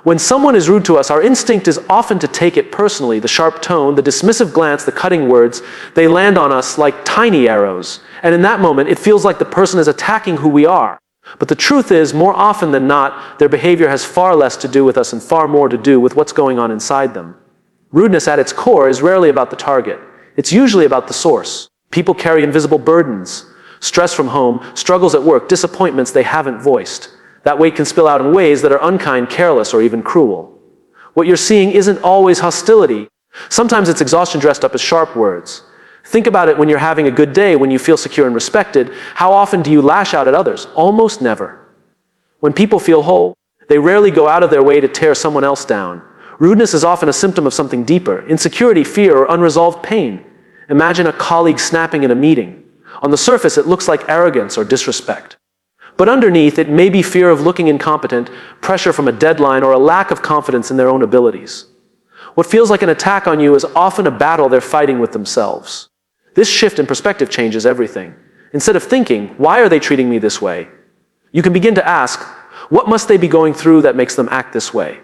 When someone is rude to us, our instinct is often to take it personally. The sharp tone, the dismissive glance, the cutting words, they land on us like tiny arrows. And in that moment, it feels like the person is attacking who we are. But the truth is, more often than not, their behavior has far less to do with us and far more to do with what's going on inside them. Rudeness at its core is rarely about the target. It's usually about the source. People carry invisible burdens, stress from home, struggles at work, disappointments they haven't voiced. That weight can spill out in ways that are unkind, careless, or even cruel. What you're seeing isn't always hostility. Sometimes it's exhaustion dressed up as sharp words. Think about it when you're having a good day, when you feel secure and respected. How often do you lash out at others? Almost never. When people feel whole, they rarely go out of their way to tear someone else down. Rudeness is often a symptom of something deeper: insecurity, fear, or unresolved pain. Imagine a colleague snapping in a meeting. On the surface, it looks like arrogance or disrespect. But underneath, it may be fear of looking incompetent, pressure from a deadline, or a lack of confidence in their own abilities. What feels like an attack on you is often a battle they're fighting with themselves. This shift in perspective changes everything. Instead of thinking, why are they treating me this way? You can begin to ask, what must they be going through that makes them act this way?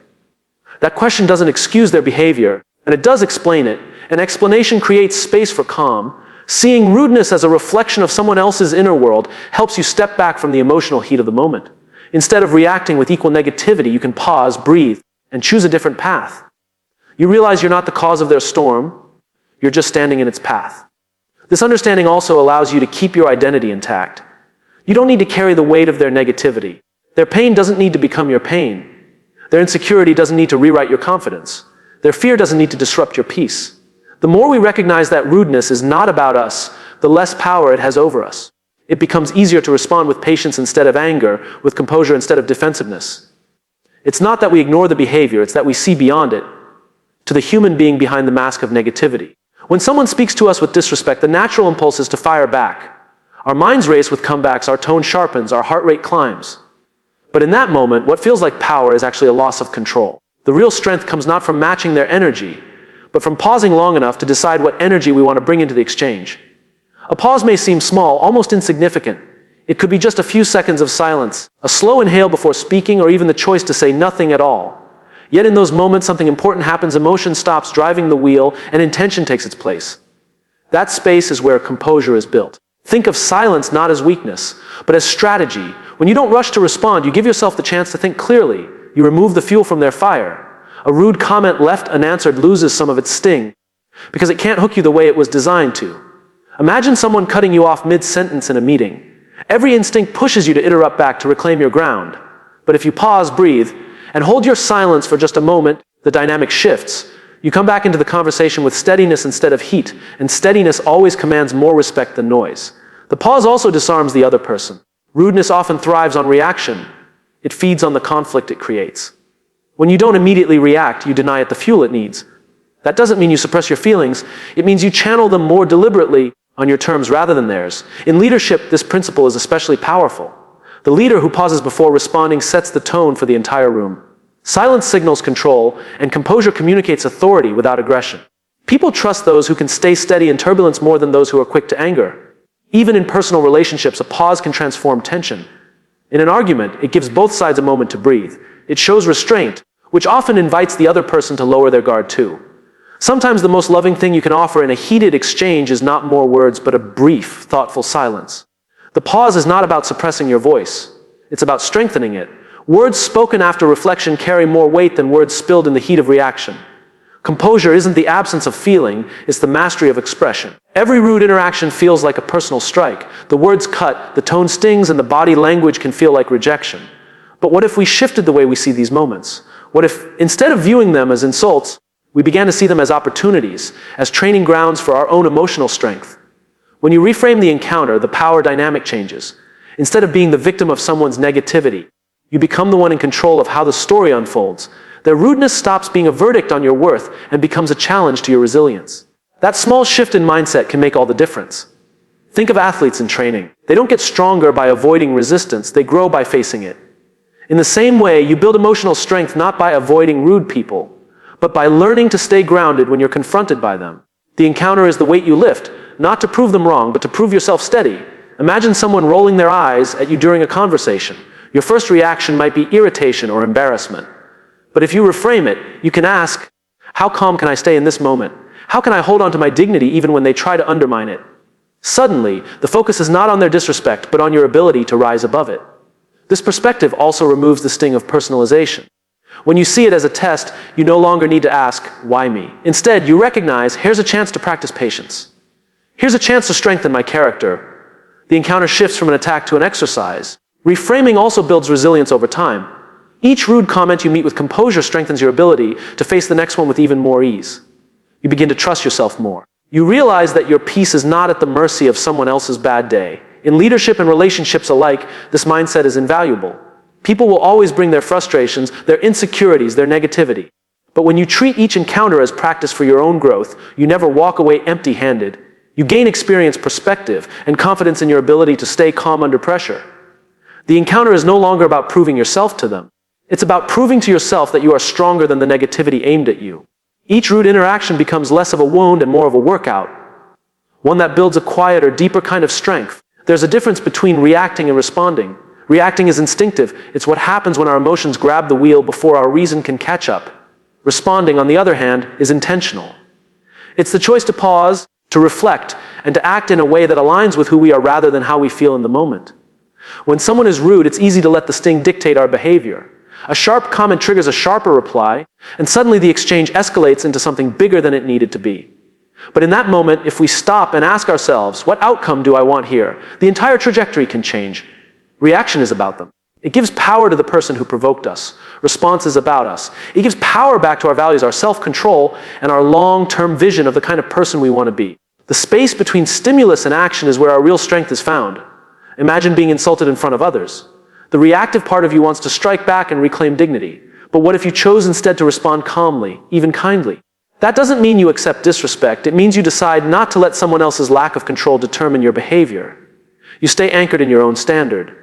That question doesn't excuse their behavior, and it does explain it. An explanation creates space for calm. Seeing rudeness as a reflection of someone else's inner world helps you step back from the emotional heat of the moment. Instead of reacting with equal negativity, you can pause, breathe, and choose a different path. You realize you're not the cause of their storm, you're just standing in its path. This understanding also allows you to keep your identity intact. You don't need to carry the weight of their negativity. Their pain doesn't need to become your pain. Their insecurity doesn't need to rewrite your confidence. Their fear doesn't need to disrupt your peace. The more we recognize that rudeness is not about us, the less power it has over us. It becomes easier to respond with patience instead of anger, with composure instead of defensiveness. It's not that we ignore the behavior, it's that we see beyond it, to the human being behind the mask of negativity. When someone speaks to us with disrespect, the natural impulse is to fire back. Our minds race with comebacks, our tone sharpens, our heart rate climbs. But in that moment, what feels like power is actually a loss of control. The real strength comes not from matching their energy, but from pausing long enough to decide what energy we want to bring into the exchange. A pause may seem small, almost insignificant. It could be just a few seconds of silence, a slow inhale before speaking, or even the choice to say nothing at all. Yet in those moments, something important happens. Emotion stops driving the wheel, and intention takes its place. That space is where composure is built. Think of silence not as weakness, but as strategy. When you don't rush to respond, you give yourself the chance to think clearly. You remove the fuel from their fire. A rude comment left unanswered loses some of its sting, because it can't hook you the way it was designed to. Imagine someone cutting you off mid-sentence in a meeting. Every instinct pushes you to interrupt back to reclaim your ground. But if you pause, breathe, and hold your silence for just a moment, the dynamic shifts. You come back into the conversation with steadiness instead of heat, and steadiness always commands more respect than noise. The pause also disarms the other person. Rudeness often thrives on reaction. It feeds on the conflict it creates. When you don't immediately react, you deny it the fuel it needs. That doesn't mean you suppress your feelings. It means you channel them more deliberately on your terms rather than theirs. In leadership, this principle is especially powerful. The leader who pauses before responding sets the tone for the entire room. Silence signals control, and composure communicates authority without aggression. People trust those who can stay steady in turbulence more than those who are quick to anger. Even in personal relationships, a pause can transform tension. In an argument, it gives both sides a moment to breathe. It shows restraint, which often invites the other person to lower their guard too. Sometimes the most loving thing you can offer in a heated exchange is not more words, but a brief, thoughtful silence. The pause is not about suppressing your voice. It's about strengthening it. Words spoken after reflection carry more weight than words spilled in the heat of reaction. Composure isn't the absence of feeling, it's the mastery of expression. Every rude interaction feels like a personal strike. The words cut, the tone stings, and the body language can feel like rejection. But what if we shifted the way we see these moments? What if, instead of viewing them as insults, we began to see them as opportunities, as training grounds for our own emotional strength? When you reframe the encounter, the power dynamic changes. Instead of being the victim of someone's negativity, you become the one in control of how the story unfolds. Their rudeness stops being a verdict on your worth and becomes a challenge to your resilience. That small shift in mindset can make all the difference. Think of athletes in training. They don't get stronger by avoiding resistance, they grow by facing it. In the same way, you build emotional strength not by avoiding rude people, but by learning to stay grounded when you're confronted by them. The encounter is the weight you lift, not to prove them wrong, but to prove yourself steady. Imagine someone rolling their eyes at you during a conversation. Your first reaction might be irritation or embarrassment. But if you reframe it, you can ask, how calm can I stay in this moment? How can I hold on to my dignity even when they try to undermine it? Suddenly, the focus is not on their disrespect, but on your ability to rise above it. This perspective also removes the sting of personalization. When you see it as a test, you no longer need to ask, why me? Instead, you recognize, here's a chance to practice patience. Here's a chance to strengthen my character. The encounter shifts from an attack to an exercise. Reframing also builds resilience over time. Each rude comment you meet with composure strengthens your ability to face the next one with even more ease. You begin to trust yourself more. You realize that your peace is not at the mercy of someone else's bad day. In leadership and relationships alike, this mindset is invaluable. People will always bring their frustrations, their insecurities, their negativity. But when you treat each encounter as practice for your own growth, you never walk away empty-handed. You gain experience, perspective, and confidence in your ability to stay calm under pressure. The encounter is no longer about proving yourself to them. It's about proving to yourself that you are stronger than the negativity aimed at you. Each rude interaction becomes less of a wound and more of a workout, one that builds a quieter, deeper kind of strength. There's a difference between reacting and responding. Reacting is instinctive. It's what happens when our emotions grab the wheel before our reason can catch up. Responding, on the other hand, is intentional. It's the choice to pause, to reflect, and to act in a way that aligns with who we are rather than how we feel in the moment. When someone is rude, it's easy to let the sting dictate our behavior. A sharp comment triggers a sharper reply, and suddenly the exchange escalates into something bigger than it needed to be. But in that moment, if we stop and ask ourselves, what outcome do I want here? The entire trajectory can change. Reaction is about them. It gives power to the person who provoked us. Response is about us. It gives power back to our values, our self-control, and our long-term vision of the kind of person we want to be. The space between stimulus and action is where our real strength is found. Imagine being insulted in front of others. The reactive part of you wants to strike back and reclaim dignity. But what if you chose instead to respond calmly, even kindly? That doesn't mean you accept disrespect. It means you decide not to let someone else's lack of control determine your behavior. You stay anchored in your own standard.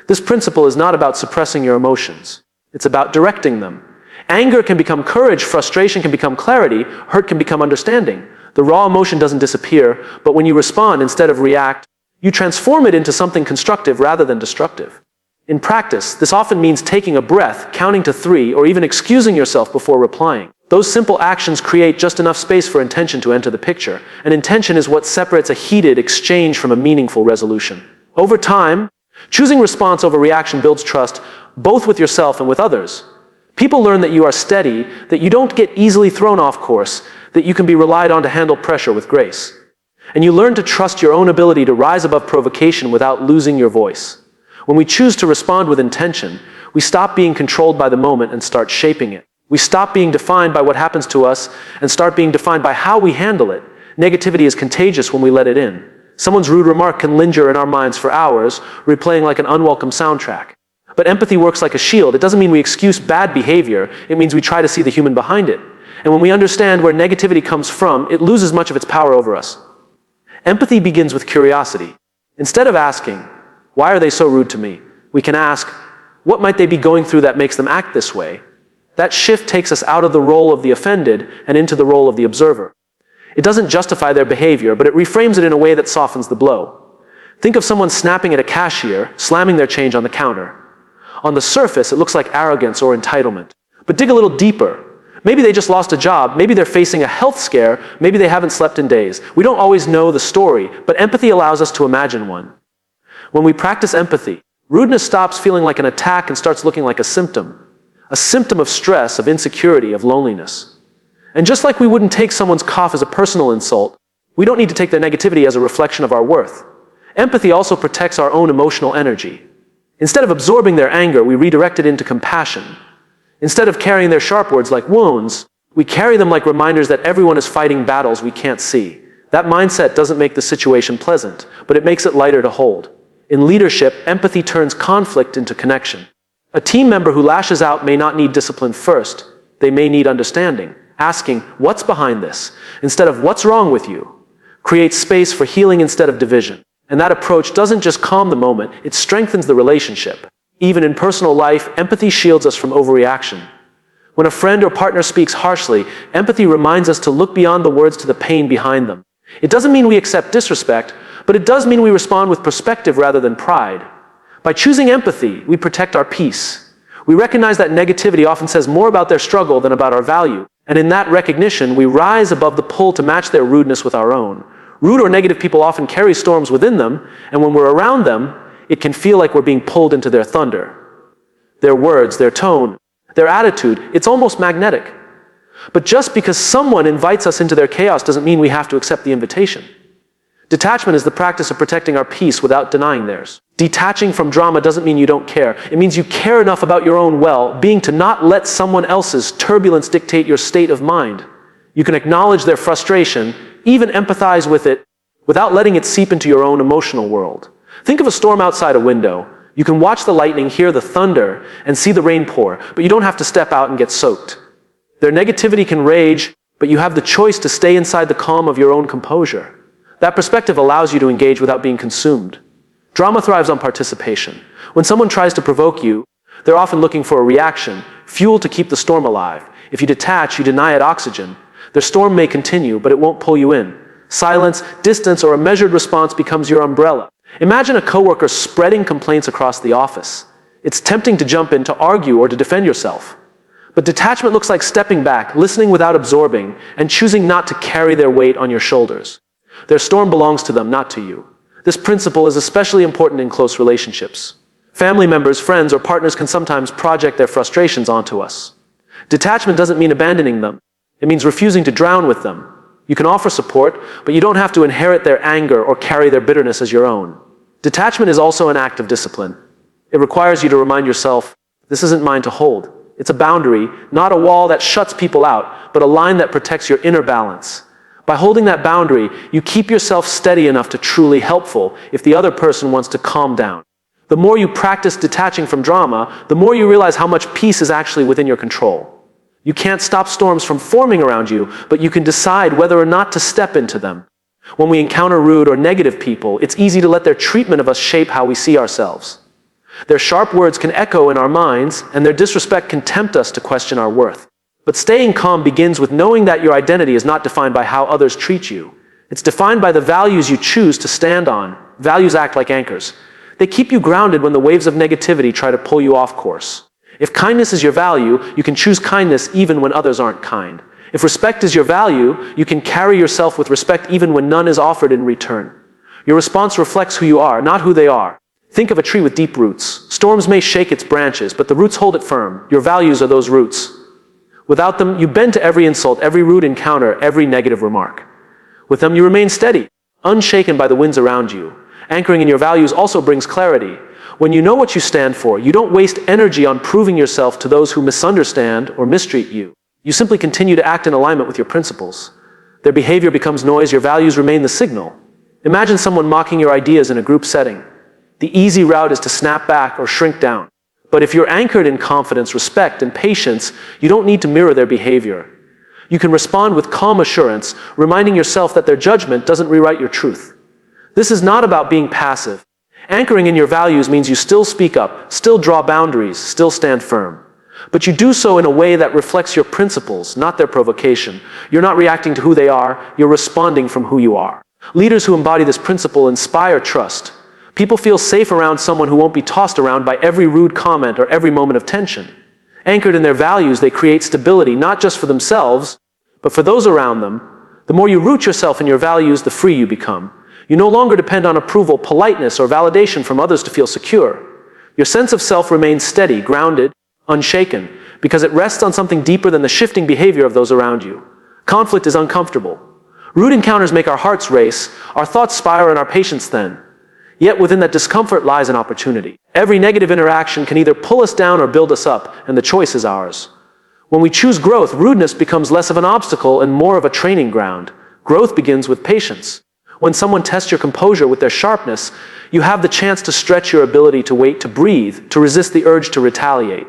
This principle is not about suppressing your emotions. It's about directing them. Anger can become courage, frustration can become clarity, hurt can become understanding. The raw emotion doesn't disappear, but when you respond instead of react, you transform it into something constructive rather than destructive. In practice, this often means taking a breath, counting to 3, or even excusing yourself before replying. Those simple actions create just enough space for intention to enter the picture, and intention is what separates a heated exchange from a meaningful resolution. Over time, choosing response over reaction builds trust, both with yourself and with others. People learn that you are steady, that you don't get easily thrown off course, that you can be relied on to handle pressure with grace. And you learn to trust your own ability to rise above provocation without losing your voice. When we choose to respond with intention, we stop being controlled by the moment and start shaping it. We stop being defined by what happens to us and start being defined by how we handle it. Negativity is contagious when we let it in. Someone's rude remark can linger in our minds for hours, replaying like an unwelcome soundtrack. But empathy works like a shield. It doesn't mean we excuse bad behavior. It means we try to see the human behind it. And when we understand where negativity comes from, it loses much of its power over us. Empathy begins with curiosity. Instead of asking, why are they so rude to me? We can ask, what might they be going through that makes them act this way? That shift takes us out of the role of the offended and into the role of the observer. It doesn't justify their behavior, but it reframes it in a way that softens the blow. Think of someone snapping at a cashier, slamming their change on the counter. On the surface, it looks like arrogance or entitlement. But dig a little deeper. Maybe they just lost a job, maybe they're facing a health scare, maybe they haven't slept in days. We don't always know the story, but empathy allows us to imagine one. When we practice empathy, rudeness stops feeling like an attack and starts looking like a symptom of stress, of insecurity, of loneliness. And just like we wouldn't take someone's cough as a personal insult, we don't need to take their negativity as a reflection of our worth. Empathy also protects our own emotional energy. Instead of absorbing their anger, we redirect it into compassion. Instead of carrying their sharp words like wounds, we carry them like reminders that everyone is fighting battles we can't see. That mindset doesn't make the situation pleasant, but it makes it lighter to hold. In leadership, empathy turns conflict into connection. A team member who lashes out may not need discipline first. They may need understanding, asking, what's behind this? Instead of what's wrong with you? Create space for healing instead of division. And that approach doesn't just calm the moment, it strengthens the relationship. Even in personal life, empathy shields us from overreaction. When a friend or partner speaks harshly, empathy reminds us to look beyond the words to the pain behind them. It doesn't mean we accept disrespect, but it does mean we respond with perspective rather than pride. By choosing empathy, we protect our peace. We recognize that negativity often says more about their struggle than about our value. And in that recognition, we rise above the pull to match their rudeness with our own. Rude or negative people often carry storms within them, and when we're around them, it can feel like we're being pulled into their thunder. Their words, their tone, their attitude, it's almost magnetic. But just because someone invites us into their chaos doesn't mean we have to accept the invitation. Detachment is the practice of protecting our peace without denying theirs. Detaching from drama doesn't mean you don't care. It means you care enough about your own well-being to not let someone else's turbulence dictate your state of mind. You can acknowledge their frustration, even empathize with it, without letting it seep into your own emotional world. Think of a storm outside a window. You can watch the lightning, hear the thunder, and see the rain pour, but you don't have to step out and get soaked. Their negativity can rage, but you have the choice to stay inside the calm of your own composure. That perspective allows you to engage without being consumed. Drama thrives on participation. When someone tries to provoke you, they're often looking for a reaction, fuel to keep the storm alive. If you detach, you deny it oxygen. Their storm may continue, but it won't pull you in. Silence, distance, or a measured response becomes your umbrella. Imagine a coworker spreading complaints across the office. It's tempting to jump in to argue or to defend yourself. But detachment looks like stepping back, listening without absorbing, and choosing not to carry their weight on your shoulders. Their storm belongs to them, not to you. This principle is especially important in close relationships. Family members, friends, or partners can sometimes project their frustrations onto us. Detachment doesn't mean abandoning them. It means refusing to drown with them. You can offer support, but you don't have to inherit their anger or carry their bitterness as your own. Detachment is also an act of discipline. It requires you to remind yourself, this isn't mine to hold. It's a boundary, not a wall that shuts people out, but a line that protects your inner balance. By holding that boundary, you keep yourself steady enough to truly helpful if the other person wants to calm down. The more you practice detaching from drama, the more you realize how much peace is actually within your control. You can't stop storms from forming around you, but you can decide whether or not to step into them. When we encounter rude or negative people, it's easy to let their treatment of us shape how we see ourselves. Their sharp words can echo in our minds, and their disrespect can tempt us to question our worth. But staying calm begins with knowing that your identity is not defined by how others treat you. It's defined by the values you choose to stand on. Values act like anchors. They keep you grounded when the waves of negativity try to pull you off course. If kindness is your value, you can choose kindness even when others aren't kind. If respect is your value, you can carry yourself with respect even when none is offered in return. Your response reflects who you are, not who they are. Think of a tree with deep roots. Storms may shake its branches, but the roots hold it firm. Your values are those roots. Without them, you bend to every insult, every rude encounter, every negative remark. With them, you remain steady, unshaken by the winds around you. Anchoring in your values also brings clarity. When you know what you stand for, you don't waste energy on proving yourself to those who misunderstand or mistreat you. You simply continue to act in alignment with your principles. Their behavior becomes noise, your values remain the signal. Imagine someone mocking your ideas in a group setting. The easy route is to snap back or shrink down. But if you're anchored in confidence, respect, and patience, you don't need to mirror their behavior. You can respond with calm assurance, reminding yourself that their judgment doesn't rewrite your truth. This is not about being passive. Anchoring in your values means you still speak up, still draw boundaries, still stand firm. But you do so in a way that reflects your principles, not their provocation. You're not reacting to who they are, you're responding from who you are. Leaders who embody this principle inspire trust. People feel safe around someone who won't be tossed around by every rude comment or every moment of tension. Anchored in their values, they create stability, not just for themselves, but for those around them. The more you root yourself in your values, the free you become. You no longer depend on approval, politeness, or validation from others to feel secure. Your sense of self remains steady, grounded, unshaken, because it rests on something deeper than the shifting behavior of those around you. Conflict is uncomfortable. Rude encounters make our hearts race, our thoughts spiral, and our patience thin. Yet within that discomfort lies an opportunity. Every negative interaction can either pull us down or build us up, and the choice is ours. When we choose growth, rudeness becomes less of an obstacle and more of a training ground. Growth begins with patience. When someone tests your composure with their sharpness, you have the chance to stretch your ability to wait, to breathe, to resist the urge to retaliate.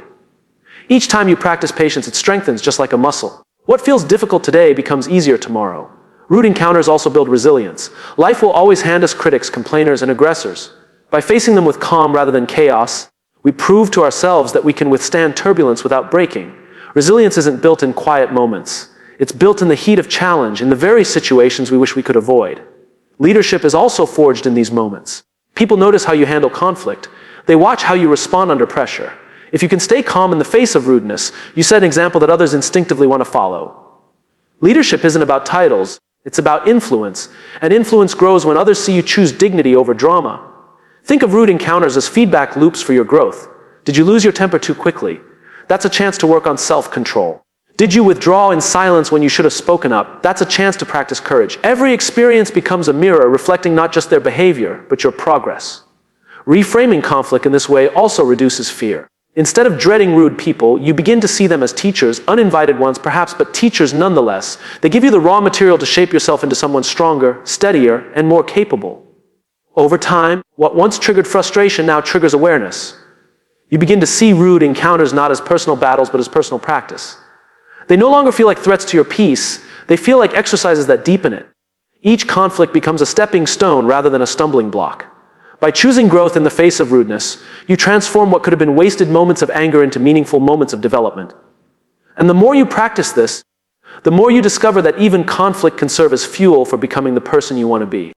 Each time you practice patience, it strengthens just like a muscle. What feels difficult today becomes easier tomorrow. Rude encounters also build resilience. Life will always hand us critics, complainers, and aggressors. By facing them with calm rather than chaos, we prove to ourselves that we can withstand turbulence without breaking. Resilience isn't built in quiet moments. It's built in the heat of challenge, in the very situations we wish we could avoid. Leadership is also forged in these moments. People notice how you handle conflict. They watch how you respond under pressure. If you can stay calm in the face of rudeness, you set an example that others instinctively want to follow. Leadership isn't about titles, it's about influence, and influence grows when others see you choose dignity over drama. Think of rude encounters as feedback loops for your growth. Did you lose your temper too quickly? That's a chance to work on self-control. Did you withdraw in silence when you should have spoken up? That's a chance to practice courage. Every experience becomes a mirror reflecting not just their behavior, but your progress. Reframing conflict in this way also reduces fear. Instead of dreading rude people, you begin to see them as teachers, uninvited ones perhaps, but teachers nonetheless. They give you the raw material to shape yourself into someone stronger, steadier, and more capable. Over time, what once triggered frustration now triggers awareness. You begin to see rude encounters not as personal battles, but as personal practice. They no longer feel like threats to your peace, they feel like exercises that deepen it. Each conflict becomes a stepping stone rather than a stumbling block. By choosing growth in the face of rudeness, you transform what could have been wasted moments of anger into meaningful moments of development. And the more you practice this, the more you discover that even conflict can serve as fuel for becoming the person you want to be.